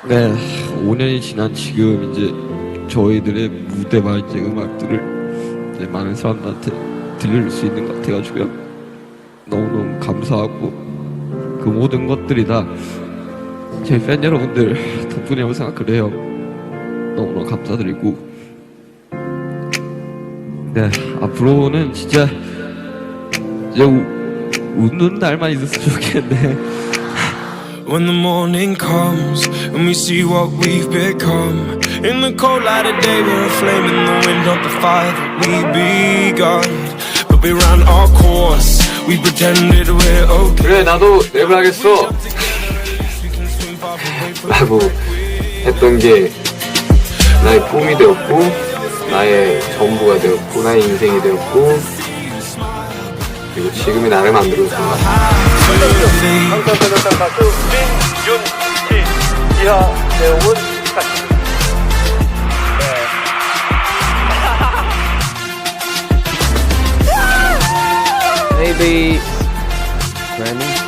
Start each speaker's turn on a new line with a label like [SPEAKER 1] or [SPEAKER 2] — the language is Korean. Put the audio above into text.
[SPEAKER 1] 네, 5년이 지난 지금 이제 저희들의 무대 말제 음악들을 이제 많은 사람들한테 들릴 수 있는 것 같아가지고요. 너무너무 감사하고 그 모든 것들이 다 제 팬 여러분들 덕분이라고 생각을 해요. 너무너무 감사드리고 네, 앞으로는 진짜 이제 웃는 날만 있었으면 좋겠네.
[SPEAKER 2] When the morning comes and we see what we've become, in the cold light of day we're a flame in the wind of the fire that we begun. But we ran our course, we pretended we're okay.
[SPEAKER 1] 그래, 나도 랩을 하겠어 라고 했던 게 나의 꿈이 되었고 나의 전부가 되었고 나의 인생이 되었고 그리고 지금의 나를 만들어준 것 같아.
[SPEAKER 3] 방탄소년단 가수 민윤지, 이하재훈 축하드립니다.
[SPEAKER 4] Maybe Grammy.